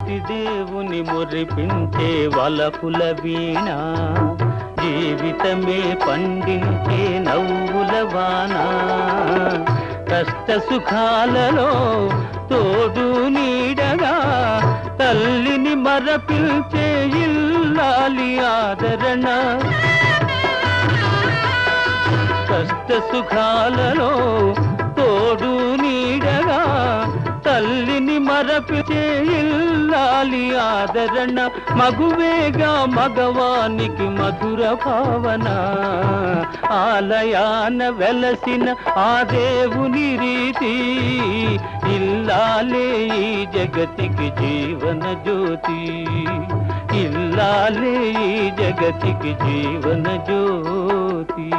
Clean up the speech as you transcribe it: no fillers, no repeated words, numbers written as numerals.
కోటి దేవుని మురిపించే వలపుల వీణ, జీవితమే పండించే నవ్వుల వాన. కష్ట సుఖాలలో తోడు నీడగా తల్లిని మరపిల్చే ఇల్లాలి ఆదరణ. కష్ట సుఖాలలో తోడు నీడగా తల్లిని మరపిల్చే ఇల్లాలి ఆదరణ. మగువేగా మగవానికి మధుర భావన, ఆలయాన వెలసిన ఆ దేవుని రీతి. ఇల్లాలే ఈ జగతికి జీవన జ్యోతి, ఇల్లాలే ఈ జగతికి జీవన జ్యోతి.